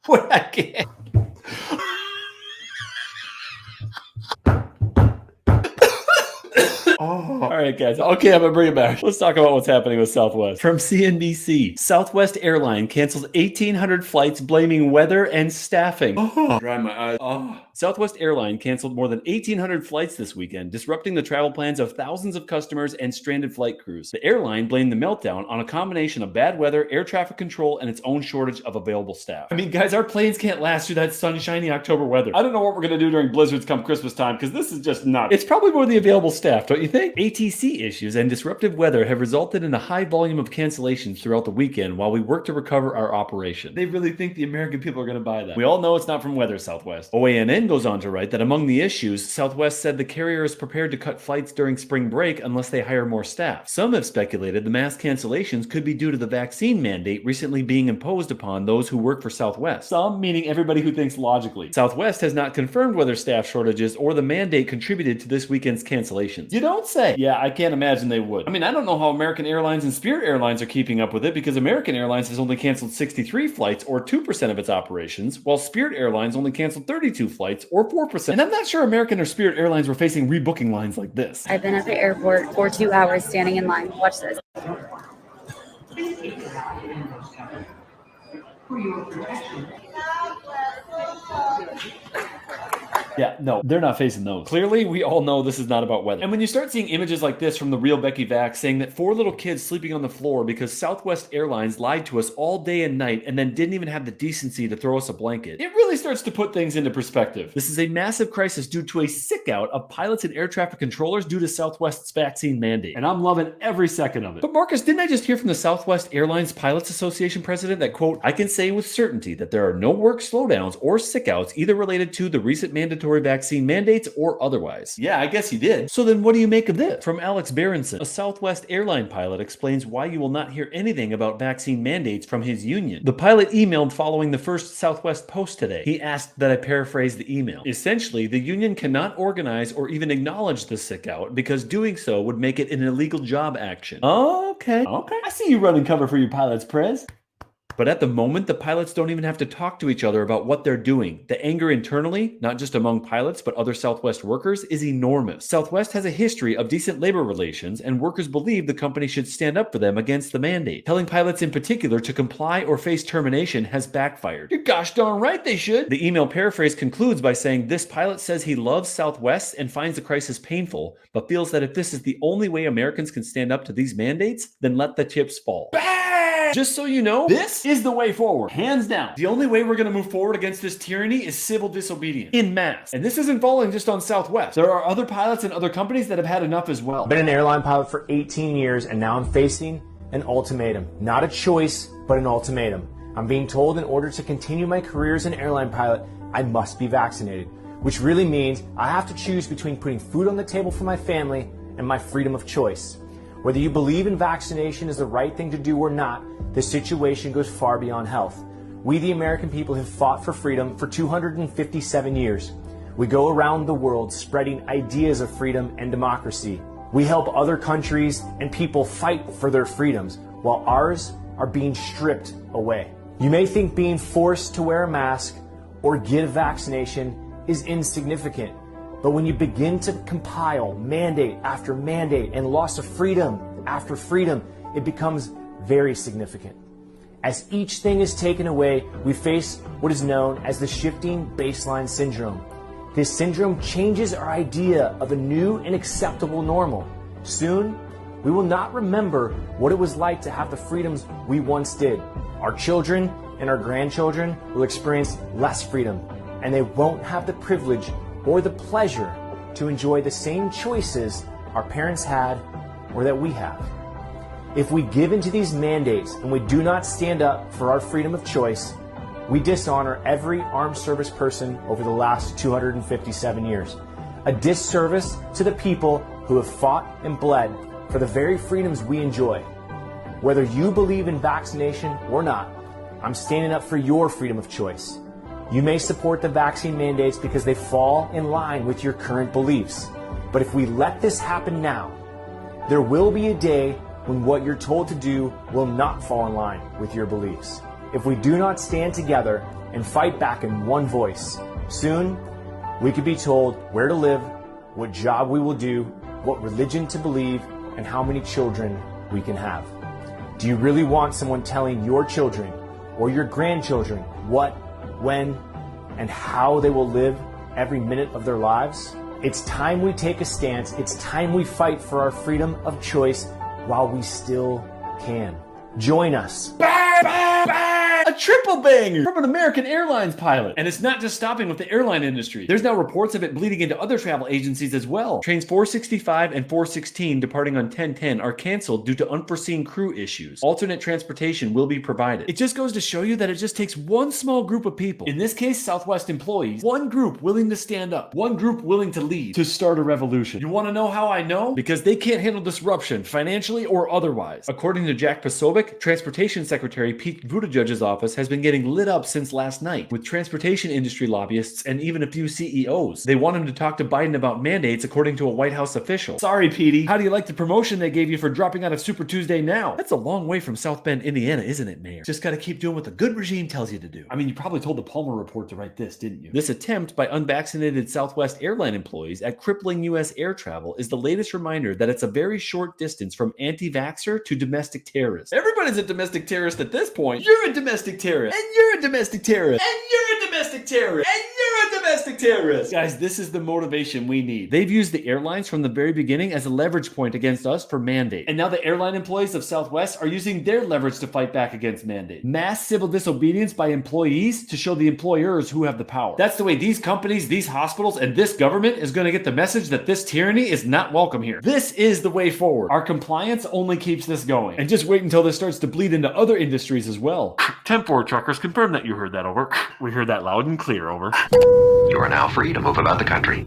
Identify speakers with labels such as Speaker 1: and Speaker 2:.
Speaker 1: Wait, I can't. Oh. All right, guys. Okay, I'm gonna bring it back. Let's talk about what's happening with Southwest. From CNBC, Southwest Airline cancels 1,800 flights blaming weather and staffing. Oh, dry my eyes. Oh. Southwest Airline canceled more than 1,800 flights this weekend, disrupting the travel plans of thousands of customers and stranded flight crews. The airline blamed the meltdown on a combination of bad weather, air traffic control, and its own shortage of available staff. I mean, guys, our planes can't last through that sunshiny October weather. I don't know what we're gonna do during blizzards come Christmas time, because this is just nuts. It's probably more the available staff, don't you think? ATC issues and disruptive weather have resulted in a high volume of cancellations throughout the weekend while we work to recover our operation. They really think the American people are gonna buy that. We all know it's not from weather, Southwest. OANN goes on to write that among the issues, Southwest said the carrier is prepared to cut flights during spring break unless they hire more staff. Some have speculated the mass cancellations could be due to the vaccine mandate recently being imposed upon those who work for Southwest. Some, meaning everybody who thinks logically. Southwest has not confirmed whether staff shortages or the mandate contributed to this weekend's cancellations. You don't say. Yeah, I can't imagine they would. I mean, I don't know how American Airlines and Spirit Airlines are keeping up with it, because American Airlines has only canceled 63 flights, or 2% of its operations, while Spirit Airlines only canceled 32 flights, or 4%. And I'm not sure American or Spirit Airlines were facing rebooking lines like this.
Speaker 2: I've been at the airport for 2 hours standing in line. Watch this.
Speaker 1: Yeah, no, they're not facing those. Clearly, we all know this is not about weather. And when you start seeing images like this from the real Becky Vax saying that 4 little kids sleeping on the floor because Southwest Airlines lied to us all day and night and then didn't even have the decency to throw us a blanket, it really starts to put things into perspective. This is a massive crisis due to a sick out of pilots and air traffic controllers due to Southwest's vaccine mandate. And I'm loving every second of it. But Marcus, didn't I just hear from the Southwest Airlines Pilots Association president that, quote, I can say with certainty that there are no work slowdowns or sick outs either related to the recent mandatory vaccine mandates or otherwise. Yeah, I guess you did. So then what do you make of this? From Alex Berenson, a Southwest airline pilot explains why you will not hear anything about vaccine mandates from his union. The pilot emailed following the first Southwest post today. He asked that I paraphrase the email. Essentially, the union cannot organize or even acknowledge the sick out because doing so would make it an illegal job action. Okay. I see you running cover for your pilots, Prez. But at the moment, the pilots don't even have to talk to each other about what they're doing. The anger internally, not just among pilots, but other Southwest workers, is enormous. Southwest has a history of decent labor relations, and workers believe the company should stand up for them against the mandate. Telling pilots in particular to comply or face termination has backfired. You're gosh darn right they should. The email paraphrase concludes by saying this pilot says he loves Southwest and finds the crisis painful, but feels that if this is the only way Americans can stand up to these mandates, then let the chips fall. Just so you know, this is the way forward, hands down. The only way we're going to move forward against this tyranny is civil disobedience, in mass. And this isn't falling just on Southwest. There are other pilots and other companies that have had enough as well.
Speaker 3: I've been an airline pilot for 18 years, and now I'm facing an ultimatum. Not a choice, but an ultimatum. I'm being told in order to continue my career as an airline pilot, I must be vaccinated, which really means I have to choose between putting food on the table for my family and my freedom of choice. Whether you believe in vaccination is the right thing to do or not, the situation goes far beyond health. We, the American people, have fought for freedom for 257 years. We go around the world spreading ideas of freedom and democracy. We help other countries and people fight for their freedoms, while ours are being stripped away. You may think being forced to wear a mask or get a vaccination is insignificant. But when you begin to compile mandate after mandate and loss of freedom after freedom, it becomes very significant. As each thing is taken away, we face what is known as the shifting baseline syndrome. This syndrome changes our idea of a new and acceptable normal. Soon, we will not remember what it was like to have the freedoms we once did. Our children and our grandchildren will experience less freedom, and they won't have the privilege or the pleasure to enjoy the same choices our parents had or that we have. If we give into these mandates and we do not stand up for our freedom of choice, we dishonor every armed service person over the last 257 years. A disservice to the people who have fought and bled for the very freedoms we enjoy. Whether you believe in vaccination or not, I'm standing up for your freedom of choice. You may support the vaccine mandates because they fall in line with your current beliefs. But if we let this happen now, there will be a day when what you're told to do will not fall in line with your beliefs. if we do not stand together and fight back in one voice. Soon, we could be told where to live, what job we will do, what religion to believe, and how many children we can have. Do you really want someone telling your children or your grandchildren what, when, and how they will live every minute of their lives? It's time we take a stance. It's time we fight for our freedom of choice while we still can. Join us.
Speaker 1: Bang, bang, bang! A triple banger from an American Airlines pilot. And it's not just stopping with the airline industry. There's now reports of it bleeding into other travel agencies as well. Trains 465 and 416 departing on 10/10 are canceled due to unforeseen crew issues. Alternate transportation will be provided. It just goes to show you that it just takes one small group of people, in this case Southwest employees, one group willing to stand up, one group willing to lead, to start a revolution. You want to know how I know? Because they can't handle disruption, financially or otherwise. According to Jack Posobiec, Transportation Secretary Pete Buttigieg's office has been getting lit up since last night with transportation industry lobbyists and even a few CEOs. They want him to talk to Biden about mandates, according to a White House official. Sorry, Petey. How do you like the promotion they gave you for dropping out of Super Tuesday now? That's a long way from South Bend, Indiana, isn't it, Mayor? Just gotta keep doing what the good regime tells you to do. I mean, you probably told the Palmer Report to write this, didn't you? This attempt by unvaccinated Southwest airline employees at crippling U.S. air travel is the latest reminder that it's a very short distance from anti-vaxxer to domestic terrorist. Everybody's a domestic terrorist at this point. You're a domestic terrorist, and you're a domestic terrorist, and you're a domestic terrorist, and you're a domestic terrorist. Guys, this is the motivation we need. They've used the airlines from the very beginning as a leverage point against us for mandate. And now the airline employees of Southwest are using their leverage to fight back against mandate. Mass civil disobedience by employees to show the employers who have the power. That's the way these companies, these hospitals, and this government is going to get the message that this tyranny is not welcome here. This is the way forward. Our compliance only keeps this going. And just wait until this starts to bleed into other industries as well. 10-4 truckers, confirm that you heard that, over. We heard that loud and clear, over.
Speaker 4: You are now free to move about the country.